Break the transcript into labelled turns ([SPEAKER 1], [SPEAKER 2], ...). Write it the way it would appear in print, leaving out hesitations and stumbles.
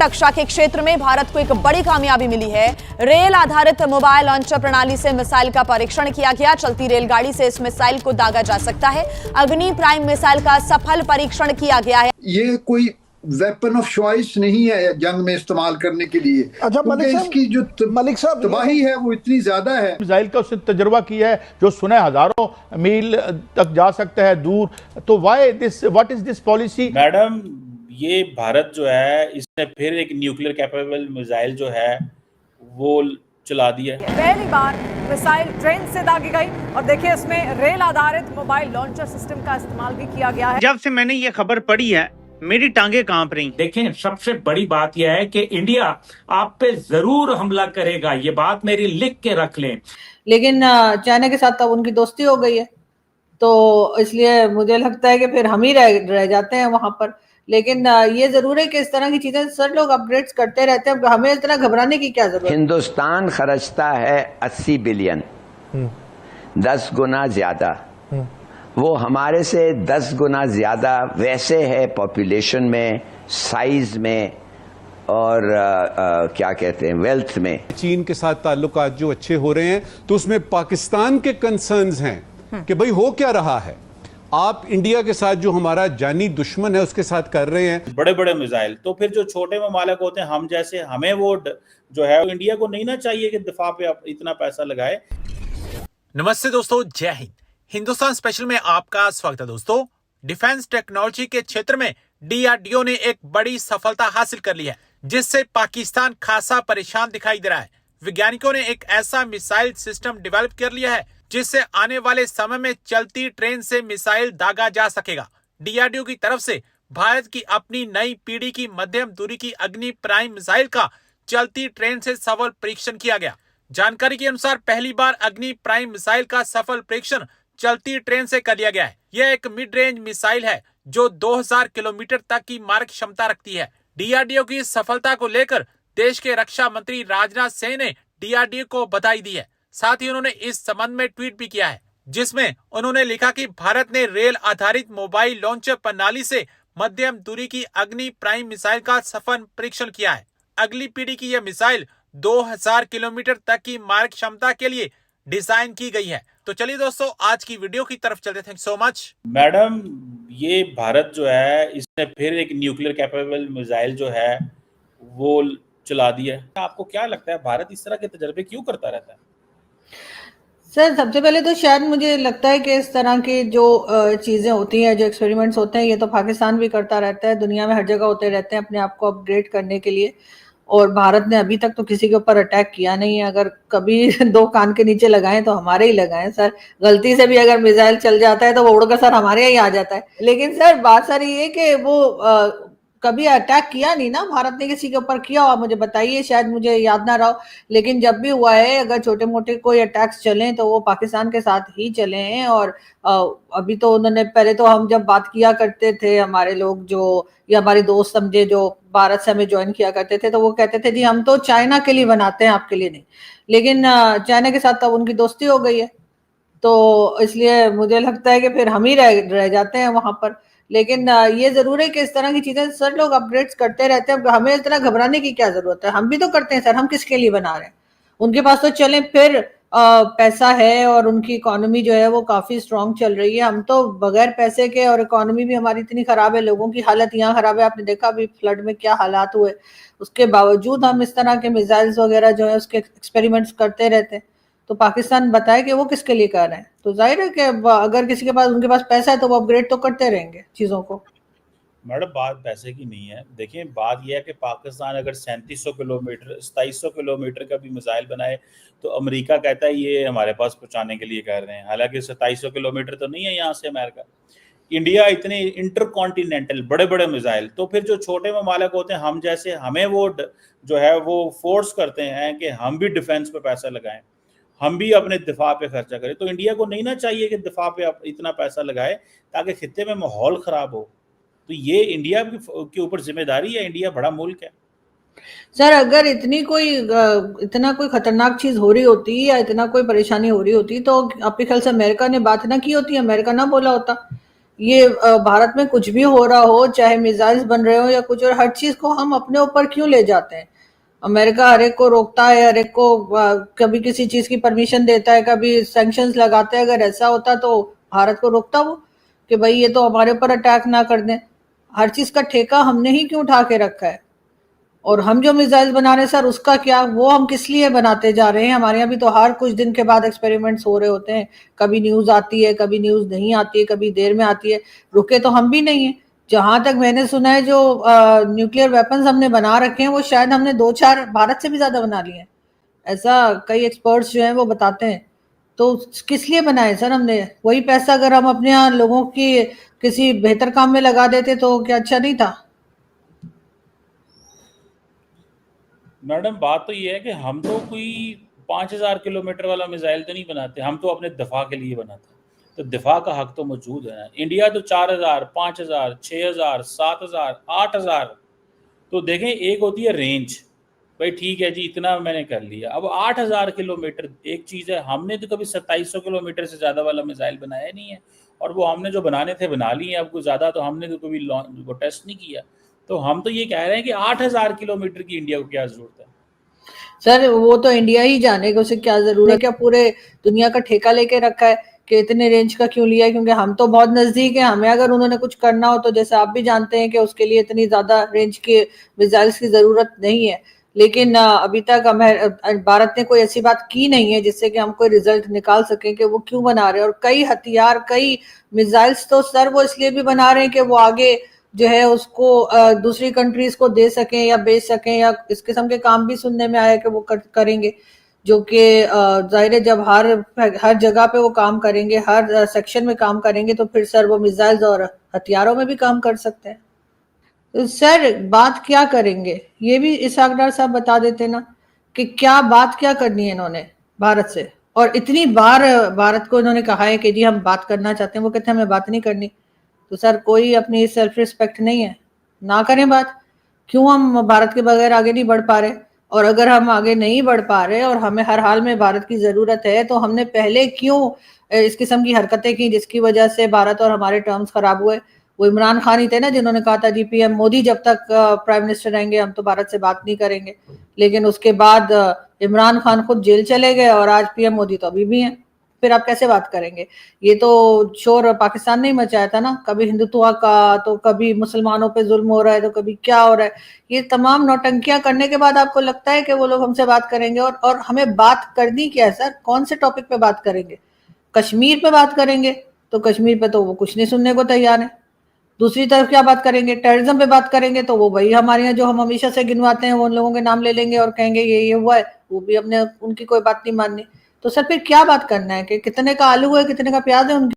[SPEAKER 1] रक्षा के क्षेत्र में भारत को एक बड़ी कामयाबी मिली है। रेल आधारित मोबाइल लॉन्चर प्रणाली से मिसाइल का परीक्षण किया गया। चलती रेलगाड़ी से इस मिसाइल को दागा जा सकता है। अग्नि प्राइम मिसाइल का सफल परीक्षण किया गया है।
[SPEAKER 2] ये कोई वेपन ऑफ चॉइस नहीं है जंग में इस्तेमाल करने के लिए।
[SPEAKER 3] अच्छा
[SPEAKER 2] इसकी जो तबाही है वो इतनी ज्यादा है।
[SPEAKER 4] मिसाइल का उसने तजुर्बा किया है जो सुना है हजारों मील तक जा सकता है दूर। तो what is this policy?
[SPEAKER 5] Madam, ये भारत जो है इसने फिर एक न्यूक्लियर कैपेबल मिसाइल जो है वो चला दिया।
[SPEAKER 6] पहली बार मिसाइल ट्रेन से दागी गई और देखिए इसमें रेल आधारित मोबाइल लॉन्चर सिस्टम का इस्तेमाल भी किया गया है।
[SPEAKER 7] जब से मैंने ये खबर पढ़ी है मेरी टांगे कांप रही।
[SPEAKER 8] देखें, सबसे बड़ी बात यह है कि इंडिया आप पे जरूर हमला करेगा, ये बात मेरी लिख के रख लें।
[SPEAKER 9] लेकिन चाइना के साथ अब उनकी दोस्ती हो गई है, तो इसलिए मुझे लगता है कि फिर हम ही रह जाते हैं वहां पर। लेकिन ये जरूर है कि इस तरह की चीजें सर लोग अपग्रेड्स करते रहते हैं, हमें इतना घबराने की क्या जरूरत है।
[SPEAKER 10] हिंदुस्तान खर्चता है 80 बिलियन, 10 गुना ज्यादा। वो हमारे से 10 गुना ज्यादा वैसे है पॉपुलेशन में, साइज में और क्या कहते हैं वेल्थ में।
[SPEAKER 11] चीन के साथ ताल्लुकात जो अच्छे हो रहे हैं तो उसमें पाकिस्तान के कंसर्न्स हैं कि भाई हो क्या रहा है। आप इंडिया के साथ जो हमारा जानी दुश्मन है उसके साथ कर रहे हैं
[SPEAKER 5] बड़े बड़े मिसाइल। तो फिर जो छोटे ममालिक होते हैं हम जैसे, हमें वो जो है इंडिया को नहीं ना चाहिए कि दिफा पे आप इतना पैसा लगाए।
[SPEAKER 12] नमस्ते दोस्तों, जय हिंद। हिंदुस्तान स्पेशल में आपका स्वागत है। दोस्तों, डिफेंस टेक्नोलॉजी के क्षेत्र में डीआरडीओ ने एक बड़ी सफलता हासिल कर ली है, जिससे पाकिस्तान खासा परेशान दिखाई दे रहा है। वैज्ञानिकों ने एक ऐसा मिसाइल सिस्टम डेवलप कर लिया है जिससे आने वाले समय में चलती ट्रेन से मिसाइल दागा जा सकेगा। डीआरडीओ की तरफ से भारत की अपनी नई पीढ़ी की मध्यम दूरी की अग्नि प्राइम मिसाइल का चलती ट्रेन से सफल परीक्षण किया गया। जानकारी के अनुसार पहली बार अग्नि प्राइम मिसाइल का सफल परीक्षण चलती ट्रेन से कर लिया गया है। यह एक मिड रेंज मिसाइल है जो 2000 किलोमीटर तक की मारक क्षमता रखती है। डीआरडीओ की इस सफलता को लेकर देश के रक्षा मंत्री राजनाथ सिंह ने डीआरडीओ को बधाई दी है। साथ ही उन्होंने इस संबंध में ट्वीट भी किया है, जिसमें उन्होंने लिखा कि भारत ने रेल आधारित मोबाइल लॉन्चर प्रणाली से मध्यम दूरी की अग्नि प्राइम मिसाइल का सफल परीक्षण किया है। अगली पीढ़ी की यह मिसाइल 2000 किलोमीटर तक की मारक क्षमता के लिए डिजाइन की गई है। तो चलिए दोस्तों, आज की वीडियो की तरफ चलते। Thank so much.
[SPEAKER 5] मैडम, ये भारत जो है इसने फिर एक न्यूक्लियर कैपेबल मिसाइल जो है वो चला दिया है। आपको क्या लगता है भारत इस तरह के तजर्बे क्यों करता रहता है?
[SPEAKER 9] सर, सबसे पहले तो शायद मुझे लगता है कि इस तरह की जो चीजें होती हैं, जो एक्सपेरिमेंट्स होते हैं, ये तो पाकिस्तान भी करता रहता है, दुनिया में हर जगह होते रहते हैं अपने आप को अपग्रेड करने के लिए। और भारत ने अभी तक तो किसी के ऊपर अटैक किया नहीं है। अगर कभी दो कान के नीचे लगाएं तो हमारे ही लगाएं सर। गलती से भी अगर मिसाइल चल जाता है तो वो उड़कर सर हमारे ही आ जाता है। लेकिन सर बात सारी ये कि वो कभी अटैक किया नहीं ना भारत ने किसी के ऊपर। किया हो आप मुझे बताइए, शायद मुझे याद ना रहा। लेकिन जब भी हुआ है, अगर छोटे मोटे कोई अटैक्स चले तो वो पाकिस्तान के साथ ही चले हैं। और अभी तो उन्होंने, पहले तो हम जब बात किया करते थे, हमारे लोग जो या हमारे दोस्त समझे जो भारत से हमें ज्वाइन किया करते थे, तो वो कहते थे जी हम तो चाइना के लिए बनाते हैं, आपके लिए नहीं। लेकिन चाइना के साथ अब उनकी दोस्ती हो गई है, तो इसलिए मुझे लगता है कि फिर हम ही रह जाते हैं वहां पर। लेकिन ये जरूर है कि इस तरह की चीजें सर लोग अपग्रेड्स करते रहते हैं, हमें इतना घबराने की क्या जरूरत है। हम भी तो करते हैं सर, हम किसके लिए बना रहे हैं। उनके पास तो चले फिर पैसा है और उनकी इकोनॉमी जो है वो काफी स्ट्रांग चल रही है। हम तो बगैर पैसे के, और इकोनॉमी भी हमारी इतनी खराब है, लोगों की हालत यहाँ खराब है। आपने देखा अभी फ्लड में क्या हालात हुए, उसके बावजूद हम इस तरह के मिसाइल्स वगैरह जो है उसके एक्सपेरिमेंट्स करते रहते हैं। तो पाकिस्तान बताए कि वो किसके लिए कर रहे हैं। तो जाहिर है कि अगर किसी के पास, उनके पास पैसा है तो वो अपग्रेड तो करते रहेंगे चीजों को।
[SPEAKER 5] मैडम, बात पैसे की नहीं है। देखिए, बात यह है कि पाकिस्तान अगर 3700 किलोमीटर 2700 किलोमीटर का भी मिसाइल बनाए तो अमेरिका कहता है ये हमारे पास पहुंचाने के लिए कर रहे हैं। हालांकि 2700 किलोमीटर तो नहीं है यहाँ से अमेरिका। इंडिया इतने इंटरकॉन्टिनेंटल बड़े बड़े मिसाइल। तो फिर जो छोटे ममालिक होते हैं हम जैसे, हमें वो जो है वो फोर्स करते हैं कि हम भी डिफेंस पे पैसा लगाएं, हम भी अपने दिफा पे खर्चा करें। तो इंडिया को नहीं ना चाहिए कि दिफा पे इतना पैसा लगाए ताकि खित्ते में माहौल खराब हो। तो ये इंडिया के ऊपर जिम्मेदारी है। इंडिया बड़ा मुल्क है
[SPEAKER 9] सर। अगर इतना कोई खतरनाक चीज हो रही होती या इतना कोई परेशानी हो रही होती तो आपके ख्याल से अमेरिका ने बात ना की होती, अमेरिका ना बोला होता? ये भारत में कुछ भी हो रहा हो, चाहे मिसाइल्स बन रहे हो या कुछ, और हर चीज को हम अपने ऊपर क्यों ले जाते हैं? अमेरिका हर एक को रोकता है, हर एक को कभी किसी चीज की परमिशन देता है, कभी सैंक्शंस लगाता है। अगर ऐसा होता तो भारत को रोकता वो कि भाई ये तो हमारे ऊपर अटैक ना कर दें। हर चीज का ठेका हमने ही क्यों उठा के रखा है? और हम जो मिसाइल बना रहे हैं सर, उसका क्या, वो हम किस लिए बनाते जा रहे हैं? हमारे यहाँ भी तो हर कुछ दिन के बाद एक्सपेरिमेंट्स हो रहे होते हैं। कभी न्यूज आती है, कभी न्यूज नहीं आती है, कभी देर में आती है। रुके तो हम भी नहीं है। जहां तक मैंने सुना है, जो न्यूक्लियर वेपन्स हमने बना रखे हैं वो शायद हमने 2-4 भारत से भी ज्यादा बना लिए हैं। ऐसा कई एक्सपर्ट्स जो हैं वो बताते हैं। तो किस लिए बनाए सर हमने? वही पैसा अगर हम अपने यहाँ लोगों की किसी बेहतर काम में लगा देते तो क्या अच्छा नहीं था?
[SPEAKER 5] मैडम, बात तो ये है कि हम तो कोई 5000 किलोमीटर वाला मिसाइल तो नहीं बनाते, हम तो अपने दफा के लिए बनाते। तो दिफा का हक तो मौजूद है ना। इंडिया तो 4000, 5000, 6000, 7000, 8000। तो देखें, एक होती है रेंज, भाई ठीक है जी इतना मैंने कर लिया। अब 8000 किलोमीटर एक चीज़ है। हमने तो कभी 2700 किलोमीटर से ज़्यादा वाला मिसाइल बनाया नहीं है, और वो हमने जो बनाने थे बना लिए। अब कुछ ज़्यादा तो हमने तो कभी वो टेस्ट नहीं किया। तो हम तो ये कह रहे हैं कि 8000 किलोमीटर की इंडिया को क्या ज़रूरत है?
[SPEAKER 9] सर वो तो इंडिया ही जाने को, उसे क्या जरूरत है? क्या पूरे दुनिया का ठेका लेके रखा है कि इतने रेंज का क्यों लिया है? क्योंकि हम तो बहुत नजदीक है। हमें अगर उन्होंने कुछ करना हो तो जैसे आप भी जानते हैं कि उसके लिए इतनी ज्यादा रेंज के मिसाइल्स की जरूरत नहीं है। लेकिन अभी तक भारत ने कोई ऐसी बात की नहीं है जिससे कि हम कोई रिजल्ट निकाल सकें कि वो क्यों बना रहे हैं। और कई हथियार, कई मिसाइल्स तो सर वो इसलिए भी बना रहे हैं कि वो आगे जो है उसको दूसरी कंट्रीज को दे सकें या बेच सकें, या इस किस्म के काम भी सुनने में आया कि वो करेंगे। जो कि जाहिर है जब हर जगह पे वो काम करेंगे, हर सेक्शन में काम करेंगे, तो फिर सर वो मिसाइल्स और हथियारों में भी काम कर सकते हैं। तो सर बात क्या करेंगे ये भी इसहाक डार साहब बता देते ना, कि क्या बात क्या करनी है इन्होंने भारत से। और इतनी बार भारत को इन्होंने कहा है कि जी हम बात करना चाहते हैं, वो कहते हैं हमें बात नहीं करनी। तो सर कोई अपनी सेल्फ रिस्पेक्ट नहीं है? ना करें बात। क्यों हम भारत के बगैर आगे नहीं बढ़ पा रहे? और अगर हम आगे नहीं बढ़ पा रहे और हमें हर हाल में भारत की जरूरत है, तो हमने पहले क्यों इस किस्म की हरकतें की जिसकी वजह से भारत और हमारे टर्म्स खराब हुए? वो इमरान खान ही थे ना जिन्होंने कहा था जी पीएम मोदी जब तक प्राइम मिनिस्टर रहेंगे हम तो भारत से बात नहीं करेंगे। लेकिन उसके बाद इमरान खान खुद जेल चले गए और आज पीएम मोदी तो अभी भी हैं। फिर आप कैसे बात करेंगे? ये तो शोर पाकिस्तान ने ही मचाया था ना, कभी हिंदुत्व का, तो कभी मुसलमानों पे जुल्म हो रहा है, तो कभी क्या हो रहा है। ये तमाम नौटंकियां करने के बाद आपको लगता है कि वो लोग हमसे बात करेंगे? और हमें बात करनी क्या है सर? कौन से टॉपिक पे बात करेंगे? कश्मीर पे बात करेंगे तो कश्मीर पे तो वो कुछ नहीं सुनने को तैयार है। दूसरी तरफ क्या बात करेंगे? टेररिज्म पे बात करेंगे तो वो वही हमारे यहाँ जो हम हमेशा से गिनवाते हैं वो उन लोगों के नाम ले लेंगे और कहेंगे ये हुआ है, वो भी हमने उनकी कोई बात नहीं माननी। तो सर फिर क्या बात करना है कि कितने का आलू है, कितने का प्याज है उनके